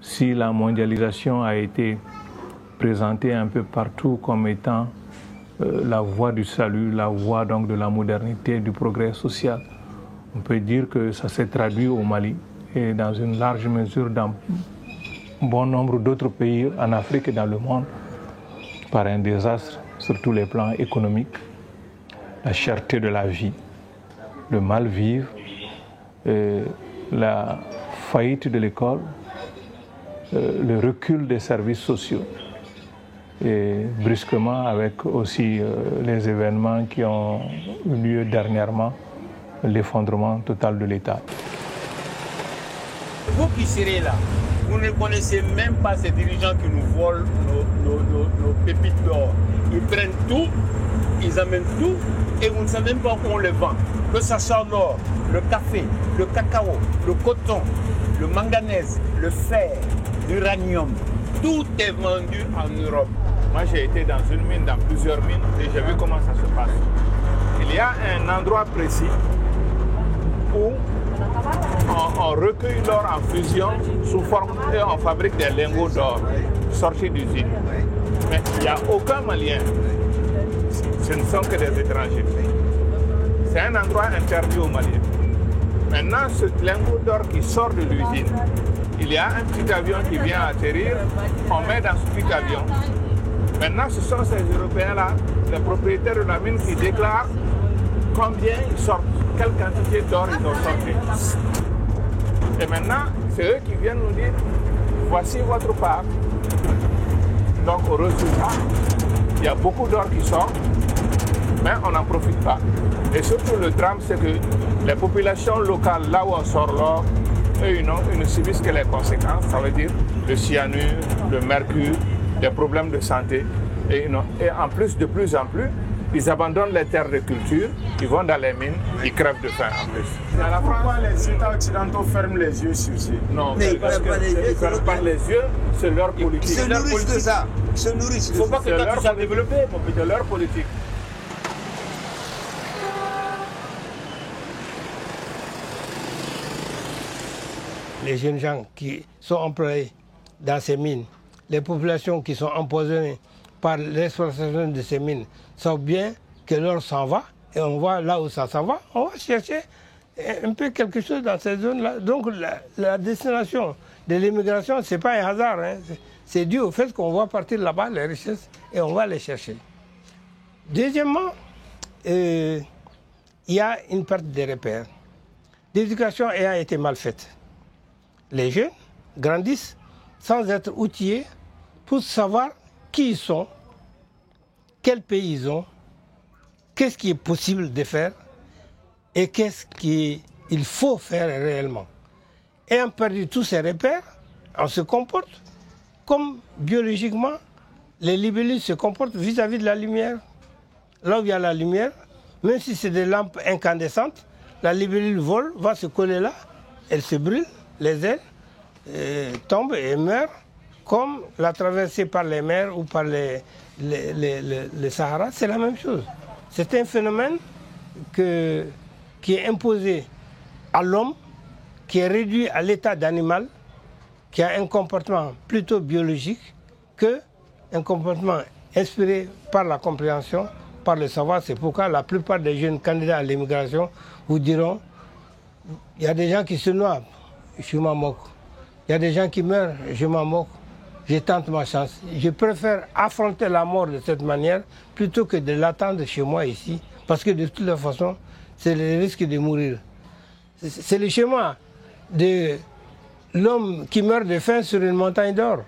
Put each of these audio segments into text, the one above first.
si la mondialisation a été présentée un peu partout comme étant la voie du salut, la voie donc de la modernité, du progrès social, on peut dire que ça s'est traduit au Mali et dans une large mesure dans bon nombre d'autres pays en Afrique et dans le monde par un désastre sur tous les plans économiques, la cherté de la vie, le mal-vivre, la faillite de l'école, le recul des services sociaux et brusquement avec aussi les événements qui ont eu lieu dernièrement, l'effondrement total de l'État. Vous qui serez là, vous ne connaissez même pas ces dirigeants qui nous volent nos pépites d'or. Ils prennent tout, ils amènent tout et vous ne savez même pas où on les vend. Que ça soit l'or, le café, le cacao, le coton, le manganèse, le fer, l'uranium, tout est vendu en Europe. Moi j'ai été dans une mine, dans plusieurs mines et j'ai vu comment ça se passe. Il y a un endroit précis où on recueille l'or en fusion sous forme et on fabrique des lingots d'or sortis d'usine. Mais il n'y a aucun Malien. Ce ne sont que des étrangers. C'est un endroit interdit aux Maliens. Maintenant, ce lingot d'or qui sort de l'usine, il y a un petit avion qui vient atterrir, on met dans ce petit avion. Maintenant, ce sont ces Européens-là, les propriétaires de la mine, qui déclarent combien ils sortent, quelle quantité d'or ils ont sorti. Et maintenant, c'est eux qui viennent nous dire, voici votre part. Donc au résultat, il y a beaucoup d'or qui sort, mais on n'en profite pas. Et surtout le drame, c'est que les populations locales, là où on sort l'or, eux, ils ne subissent que les conséquences, ça veut dire le cyanure, le mercure, des problèmes de santé. Et en plus, de plus en plus, ils abandonnent les terres de culture, ils vont dans les mines, ils crèvent de faim en plus. Pourquoi les États occidentaux ferment les yeux sur ça? Non, mais parce qu'ils ne ferment pas les yeux, c'est leur politique. Ils se nourrissent de ça. Ils se nourrissent de ça. Il ne faut pas que toi tu sois développé, c'est leur politique. Les jeunes gens qui sont employés dans ces mines, les populations qui sont empoisonnées par l'exploitation de ces mines, savent bien que l'or s'en va, et on voit là où ça s'en va, on va chercher un peu quelque chose dans ces zones-là. Donc la destination de l'immigration, ce n'est pas un hasard, hein. C'est dû au fait qu'on va partir là-bas, les richesses, et on va les chercher. Deuxièmement, il y a une perte des repères. L'éducation ayant été mal faite. Les jeunes grandissent sans être outillés pour savoir qui ils sont, quel pays ils ont, qu'est-ce qui est possible de faire et qu'est-ce qu'il faut faire réellement. Ayant perdu tous ces repères, on se comporte comme biologiquement les libellules se comportent vis-à-vis de la lumière. Là où il y a la lumière, même si c'est des lampes incandescentes, la libellule vole, va se coller là, elle se brûle, les ailes tombent et meurent, comme la traversée par les mers ou par les Sahara, c'est la même chose. C'est un phénomène qui est imposé à l'homme, qui est réduit à l'état d'animal, qui a un comportement plutôt biologique qu'un comportement inspiré par la compréhension, par le savoir. C'est pourquoi la plupart des jeunes candidats à l'immigration vous diront, il y a des gens qui se noient, je m'en moque. Il y a des gens qui meurent, je m'en moque. Je tente ma chance. Je préfère affronter la mort de cette manière plutôt que de l'attendre chez moi ici. Parce que de toute façon, c'est le risque de mourir. C'est le schéma de l'homme qui meurt de faim sur une montagne d'or.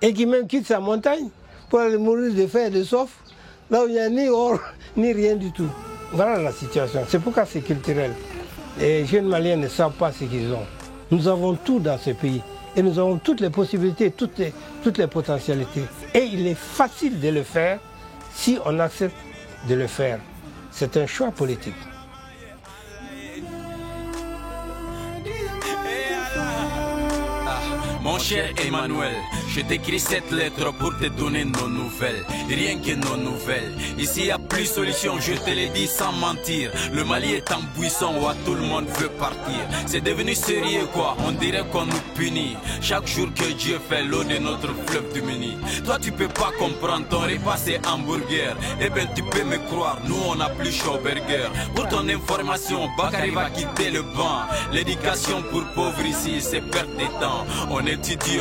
Et qui même quitte sa montagne pour aller mourir de faim et de soif, là où il n'y a ni or, ni rien du tout. Voilà la situation. C'est pourquoi c'est culturel. Les jeunes Maliens ne savent pas ce qu'ils ont. Nous avons tout dans ce pays. Et nous avons toutes les possibilités, toutes les potentialités. Et il est facile de le faire si on accepte de le faire. C'est un choix politique. Mon cher Emmanuel, je t'écris cette lettre pour te donner nos nouvelles. Rien que nos nouvelles. Ici, plus solution, je te l'ai dit sans mentir. Le Mali est en buisson, où tout le monde veut partir. C'est devenu sérieux quoi, on dirait qu'on nous punit. Chaque jour que Dieu fait l'eau de notre fleuve du Mini. Toi tu peux pas comprendre, ton repas c'est hamburger. Eh ben tu peux me croire, nous on a plus chaud burger. Pour ton information, Bakary va quitter le banc. L'éducation pour pauvres ici, c'est perte de temps. On étudie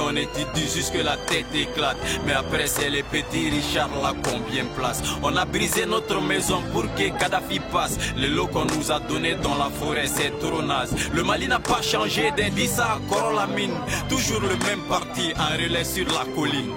jusque la tête éclate. Mais après c'est les petits Richard là combien place. On a brisé notre maison pour que Kadhafi passe. Le lot qu'on nous a donné dans la forêt c'est trop naze. Le Mali n'a pas changé d'Indissa à Korolamine. Toujours le même parti, un relais sur la colline.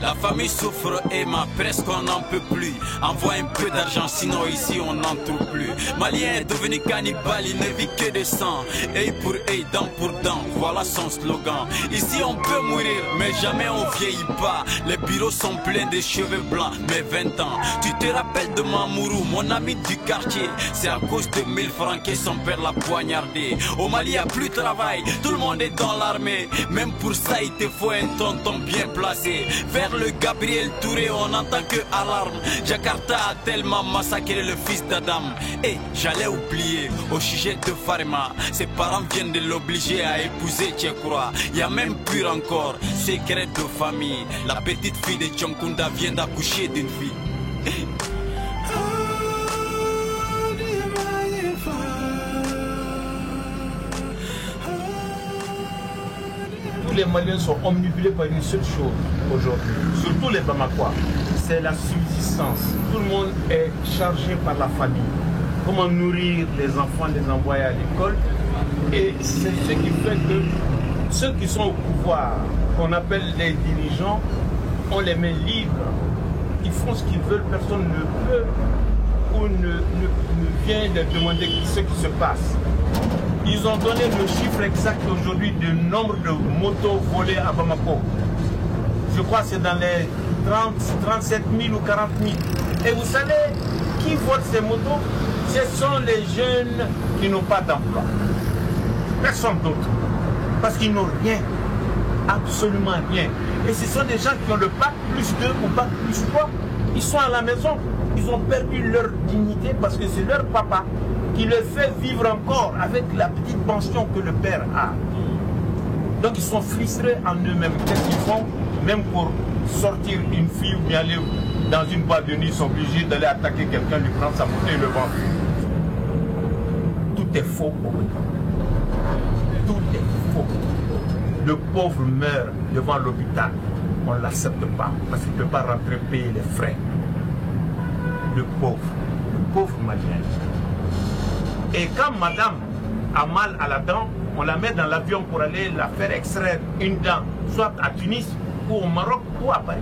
La famille souffre Emma, presque on n'en peut plus. Envoie un peu d'argent, sinon ici on n'en trouve plus. Malien est devenu cannibale, il ne vit que de sang. Œil pour œil, dent pour dent, voilà son slogan. Ici on peut mourir, mais jamais on vieillit pas. Les bureaux sont pleins de cheveux blancs, mais 20 ans. Tu te rappelles de Mamourou, mon ami du quartier. C'est à cause de 1000 francs que son père l'a poignardé. Au Mali y a plus de travail, tout le monde est dans l'armée. Même pour ça il te faut un tonton bien placé. Vers le Gabriel Touré, on entend que alarme. Jakarta a tellement massacré le fils d'Adam. Et j'allais oublier, au sujet de Farima, ses parents viennent de l'obliger à épouser Tchekroa. Y a même pire encore, secret de famille. La petite fille de Tchonkunda vient d'accoucher d'une fille. Les Maliens sont omnibulés par une seule chose aujourd'hui, surtout les Bamakois, c'est la subsistance. Tout le monde est chargé par la famille. Comment nourrir les enfants, les envoyer à l'école. Et c'est ce qui fait que ceux qui sont au pouvoir, qu'on appelle les dirigeants, on les met libres. Ils font ce qu'ils veulent, personne ne peut ou ne vient de demander ce qui se passe. Ils ont donné le chiffre exact aujourd'hui du nombre de motos volées à Bamako. Je crois que c'est dans les 37 000 ou 40 000. Et vous savez qui vole ces motos? Ce sont les jeunes qui n'ont pas d'emploi. Personne d'autre. Parce qu'ils n'ont rien. Absolument rien. Et ce sont des gens qui ont le bac plus 2 ou bac plus 3. Ils sont à la maison. Ils ont perdu leur dignité parce que c'est leur papa qui le fait vivre encore avec la petite pension que le père a. Donc ils sont frustrés en eux-mêmes. Qu'est-ce qu'ils font? Même pour sortir une fille ou bien aller dans une boîte de nuit, ils sont obligés d'aller attaquer quelqu'un, lui prendre sa moto et le vendre. Tout est faux. Tout est faux. Le pauvre meurt devant l'hôpital. On ne l'accepte pas parce qu'il ne peut pas rentrer payer les frais. Le pauvre malien. Et quand madame a mal à la dent, on la met dans l'avion pour aller la faire extraire une dent, soit à Tunis ou au Maroc ou à Paris.